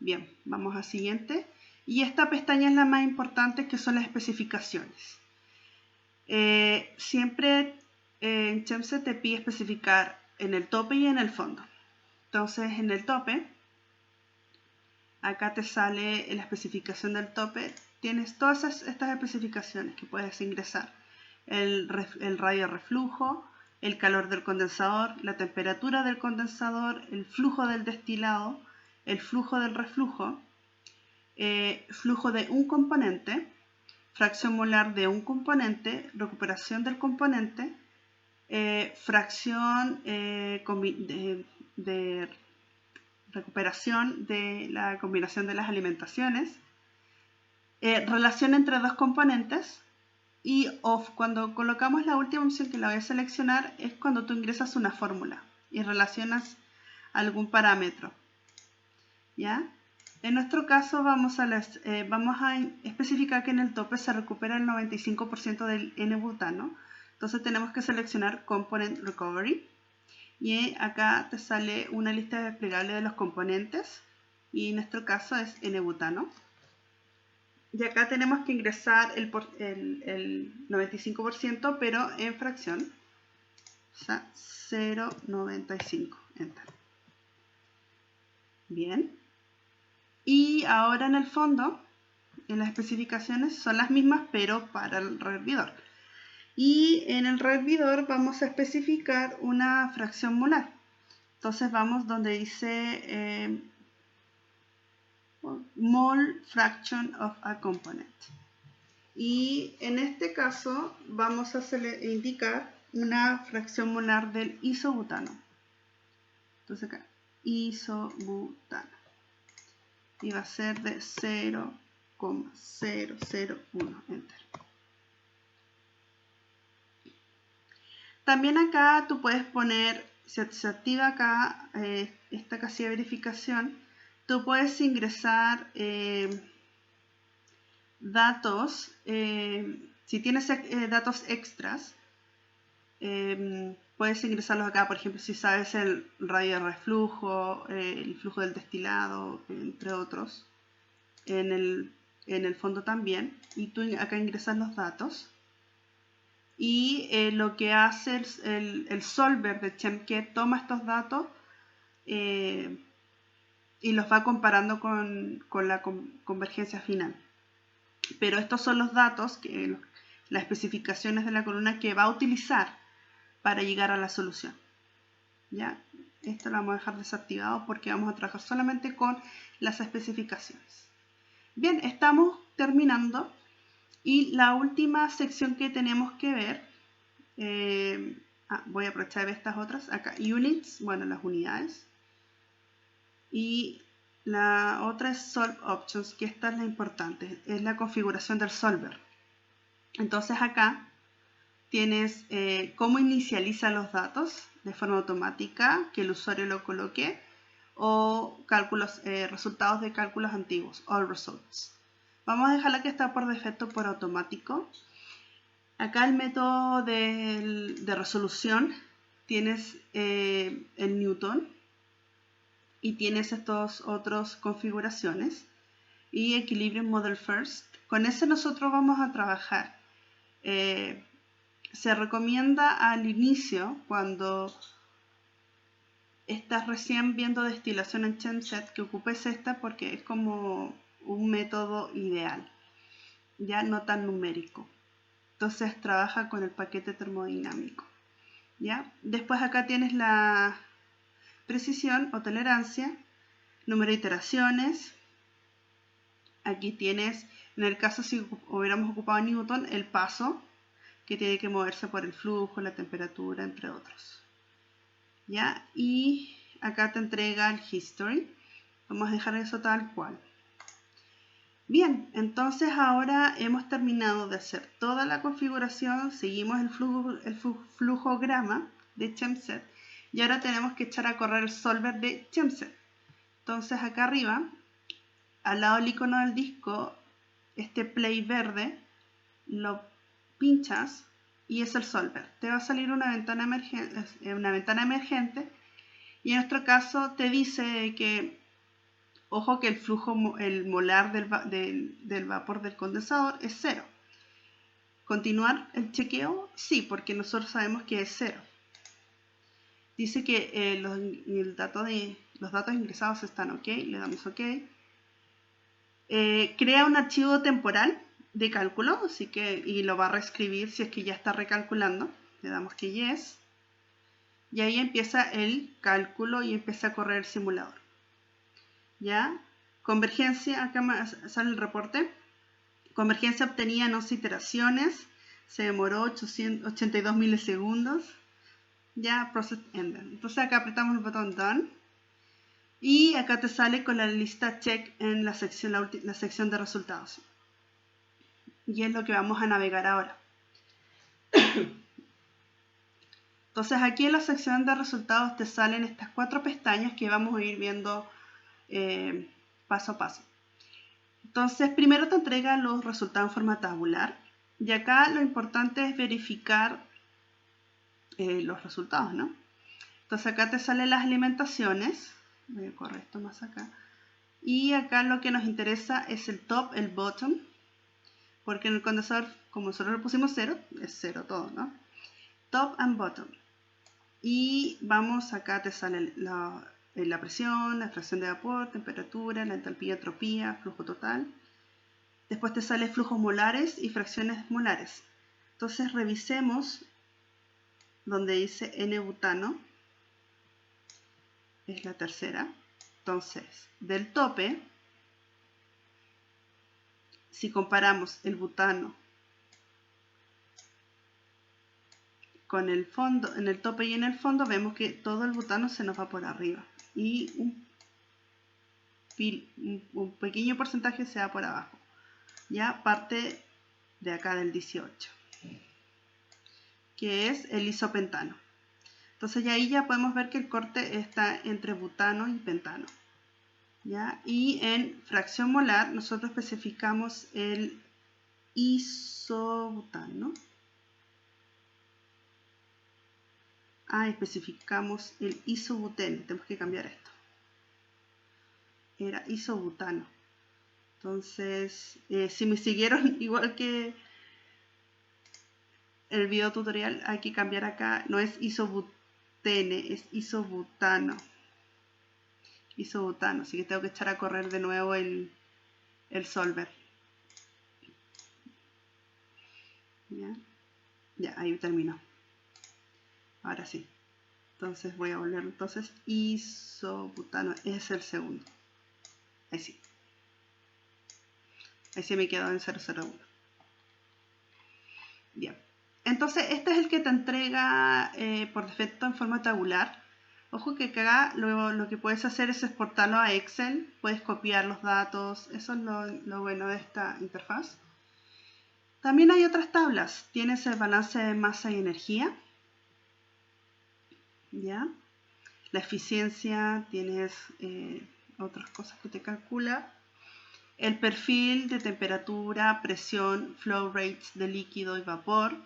Bien, vamos a siguiente. Y esta pestaña es la más importante, que son las especificaciones. Siempre en Chemset te pide especificar en el tope y en el fondo. Entonces en el tope, acá te sale la especificación del tope. Tienes todas estas especificaciones que puedes ingresar. El radio de reflujo, el calor del condensador, la temperatura del condensador, el flujo del destilado, el flujo del reflujo, flujo de un componente, fracción molar de un componente, recuperación del componente, fracción de recuperación de la combinación de las alimentaciones, relación entre dos componentes, y off. Cuando colocamos la última opción, que la voy a seleccionar, es cuando tú ingresas una fórmula y relacionas algún parámetro. ¿Ya? En nuestro caso vamos a especificar que en el tope se recupera el 95% del N-butano. Entonces tenemos que seleccionar Component Recovery. Y acá te sale una lista desplegable de los componentes. Y en nuestro caso es N-butano. Y acá tenemos que ingresar el 95%, pero en fracción. O sea, 0,95. Enter. Bien. Y ahora en el fondo, en las especificaciones son las mismas, pero para el rehervidor. Y en el rehervidor vamos a especificar una fracción molar. Entonces vamos donde dice mole fraction of a component. Y en este caso vamos a indicar una fracción molar del isobutano. Entonces acá, isobutano. Y va a ser de 0,001. Enter. También acá tú puedes poner, si se activa acá esta casilla de verificación, tú puedes ingresar datos. Si tienes datos extras, puedes ingresarlos acá. Por ejemplo, si sabes el radio de reflujo, el flujo del destilado, entre otros, en el fondo también. Y tú acá ingresas los datos. Y lo que hace el solver de ChemKet, toma estos datos y los va comparando con la convergencia final. Pero estos son los datos, las especificaciones de la columna que va a utilizar para llegar a la solución. ¿Ya? Esto lo vamos a dejar desactivado porque vamos a trabajar solamente con las especificaciones. Bien, estamos terminando. Y la última sección que tenemos que ver, voy a aprovechar de ver estas otras, acá, units, bueno, las unidades. Y la otra es solve options, que esta es la importante, es la configuración del solver. Entonces acá tienes cómo inicializa los datos de forma automática, que el usuario lo coloque, o resultados de cálculos antiguos, all results. Vamos a dejarla que está por defecto por automático. Acá el método de resolución, tienes el Newton y tienes estas otras configuraciones. Y Equilibrium Model First. Con ese nosotros vamos a trabajar. Se recomienda al inicio, cuando estás recién viendo destilación en Chemset, que ocupes esta porque es como un método ideal, ya no tan numérico. Entonces trabaja con el paquete termodinámico. ¿Ya? Después acá tienes la precisión o tolerancia, número de iteraciones. Aquí tienes, en el caso si hubiéramos ocupado Newton, el paso que tiene que moverse por el flujo, la temperatura, entre otros. ¿Ya? Y acá te entrega el history. Vamos a dejar eso tal cual. Bien, entonces ahora hemos terminado de hacer toda la configuración, seguimos el flujograma de Chemset y ahora tenemos que echar a correr el solver de Chemset. Entonces acá arriba, al lado del icono del disco, este play verde, lo pinchas y es el solver. Te va a salir una ventana emergente y en nuestro caso te dice que Ojo que el flujo, el molar del vapor del condensador es 0. ¿Continuar el chequeo? Sí, porque nosotros sabemos que es 0. Dice que los datos ingresados están ok, le damos ok. Crea un archivo temporal de cálculo, así que, y lo va a reescribir si es que ya está recalculando. Le damos que yes. Y ahí empieza el cálculo y empieza a correr el simulador. ¿Ya? Convergencia, acá sale el reporte. Convergencia obtenida en 11 iteraciones. Se demoró 82 milisegundos. Ya, process ended. Entonces acá apretamos el botón done. Y acá te sale con la lista check en la sección de resultados. Y es lo que vamos a navegar ahora. Entonces aquí en la sección de resultados te salen estas 4 pestañas que vamos a ir viendo paso a paso. Entonces primero te entrega los resultados en forma tabular. Y acá lo importante es verificar los resultados, ¿no? Entonces acá te salen las alimentaciones. Voy a correr esto más acá. Y acá lo que nos interesa es el top, el bottom. Porque en el condensador, como nosotros le pusimos 0, es 0 todo, ¿no? Top and bottom. Y vamos, acá te sale la presión, la fracción de vapor, temperatura, la entalpía, entropía, flujo total. Después te sale flujos molares y fracciones molares. Entonces revisemos donde dice N-butano. Es la tercera. Entonces, del tope, si comparamos el butano con el fondo, en el tope y en el fondo, vemos que todo el butano se nos va por arriba y un pequeño porcentaje se va por abajo. Ya parte de acá del 18, que es el isopentano. Entonces ya ahí ya podemos ver que el corte está entre butano y pentano. ¿Ya? Y en fracción molar nosotros especificamos el isobutano. Especificamos el isobuteno. Tenemos que cambiar esto. Era isobutano. Entonces, si me siguieron igual que el video tutorial, hay que cambiar acá. No es isobutene, es isobutano. Isobutano. Así que tengo que echar a correr de nuevo el solver. ¿Ya? Ya, ahí terminó. Ahora sí. Entonces voy a volver. Entonces, isobutano es el segundo. Ahí sí. Ahí sí me quedó en 001. Bien. Entonces, este es el que te entrega por defecto en forma tabular. Ojo que acá lo que puedes hacer es exportarlo a Excel. Puedes copiar los datos. Eso es lo bueno de esta interfaz. También hay otras tablas. Tienes el balance de masa y energía. ¿Ya? La eficiencia, tienes otras cosas que te calcula. El perfil de temperatura, presión, flow rates de líquido y vapor.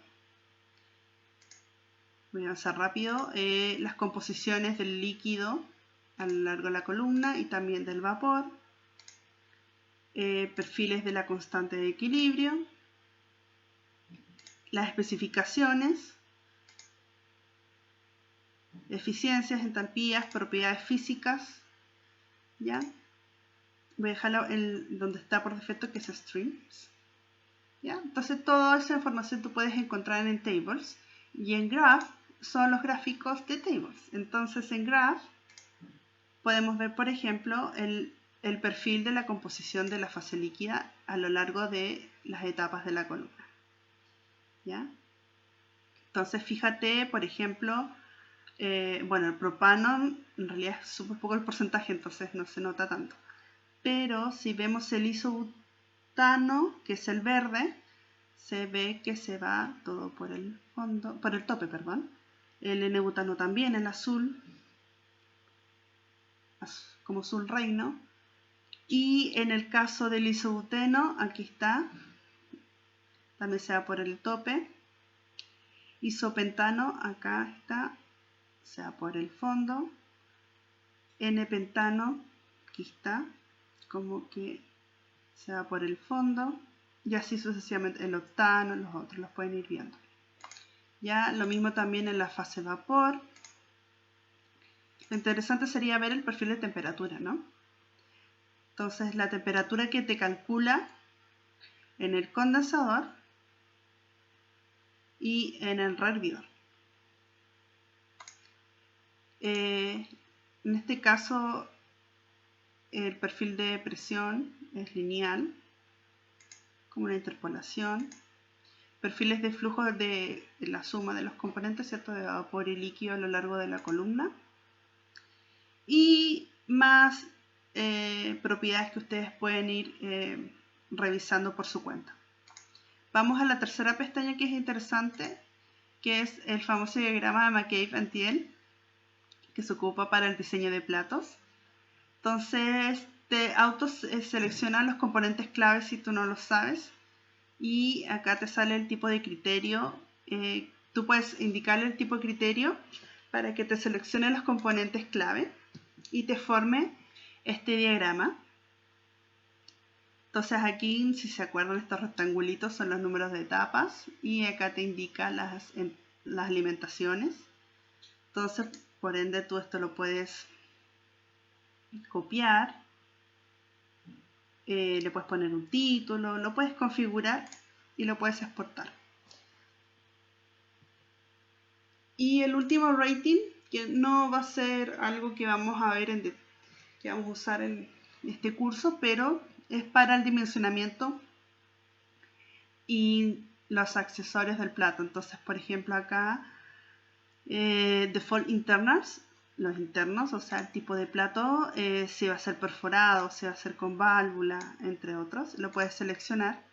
Voy a avanzar rápido. Las composiciones del líquido a lo largo de la columna y también del vapor. Perfiles de la constante de equilibrio. Las especificaciones. Eficiencias, entalpías, propiedades físicas. ¿Ya? Voy a dejarlo donde está por defecto, que es Streams. ¿Ya? Entonces toda esa información tú puedes encontrar en Tables. Y en Graph son los gráficos de Tables. Entonces en Graph podemos ver, por ejemplo, el perfil de la composición de la fase líquida a lo largo de las etapas de la columna. ¿Ya? Entonces fíjate, por ejemplo, bueno, el propano en realidad es súper poco el porcentaje, entonces no se nota tanto. Pero si vemos el isobutano, que es el verde, se ve que se va todo por el fondo, por el tope, perdón. El N-butano también, el azul, como azul reino. Y en el caso del isobuteno, aquí está, también se va por el tope. Isopentano, acá está, se va por el fondo. N-pentano, aquí está, como que se va por el fondo y así sucesivamente el octano, los otros los pueden ir viendo. Ya lo mismo también en la fase vapor. Lo interesante sería ver el perfil de temperatura, ¿no? Entonces la temperatura que te calcula en el condensador y en el rehervidor. En este caso el perfil de presión es lineal, como una interpolación. Perfiles de flujo de la suma de los componentes, ¿cierto? De vapor y líquido a lo largo de la columna. Y más propiedades que ustedes pueden ir revisando por su cuenta. Vamos a la tercera pestaña que es interesante, que es el famoso diagrama de McCabe-Thiele, que se ocupa para el diseño de platos. Entonces te selecciona los componentes clave si tú no los sabes. Y acá te sale el tipo de criterio. Tú puedes indicarle el tipo de criterio para que te seleccione los componentes clave y te forme este diagrama. Entonces aquí, si se acuerdan, estos rectangulitos son los números de etapas y acá te indica las alimentaciones. Entonces, por ende, tú esto lo puedes copiar, le puedes poner un título, lo puedes configurar y lo puedes exportar. Y el último rating, que no va a ser algo que vamos a ver que vamos a usar en este curso, pero es para el dimensionamiento y los accesorios del plato. Entonces, por ejemplo, acá default internals, los internos, o sea, el tipo de plato, si va a ser perforado, si va a ser con válvula, entre otros, lo puedes seleccionar.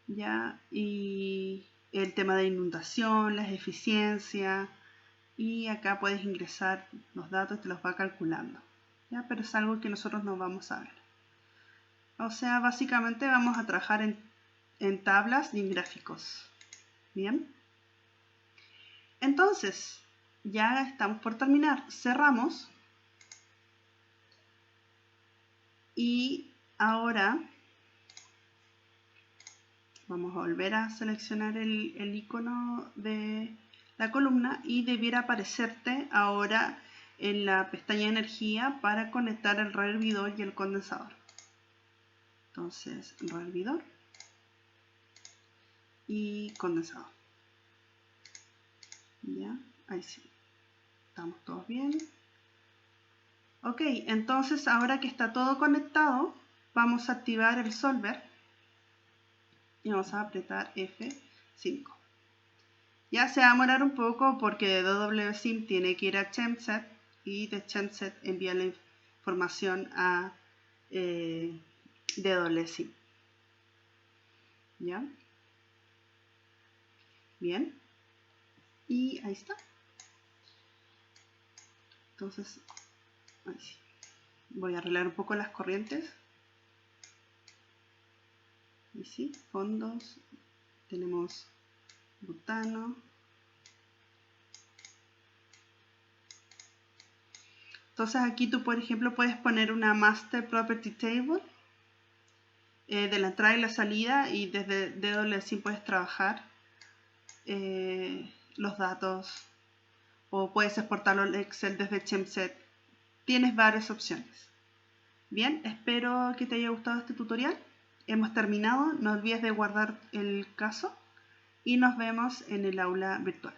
¿Ya? Y el tema de inundación, las eficiencias, y acá puedes ingresar los datos, te los va calculando, ¿ya? Pero es algo que nosotros no vamos a ver. O sea, básicamente vamos a trabajar en tablas y en gráficos. Bien. Entonces, ya estamos por terminar. Cerramos. Y ahora vamos a volver a seleccionar el icono de la columna y debiera aparecerte ahora en la pestaña energía para conectar el rehervidor y el condensador. Entonces, rehervidor y condensador. Ya, ahí sí. Estamos todos bien. Ok, entonces ahora que está todo conectado, vamos a activar el solver y vamos a apretar F5. Ya se va a demorar un poco porque de DWSIM tiene que ir a ChemSet y de ChemSet envía la información a DWSIM. ¿Ya? Bien. Y ahí está. Entonces, ahí sí. Voy a arreglar un poco las corrientes. Ahí sí, fondos. Tenemos butano. Entonces aquí tú, por ejemplo, puedes poner una Master Property Table de la entrada y la salida, y desde DWSIM puedes trabajar los datos, o puedes exportarlo al Excel desde ChemSet. Tienes varias opciones. Bien, espero que te haya gustado este tutorial. Hemos terminado. No olvides de guardar el caso y nos vemos en el aula virtual.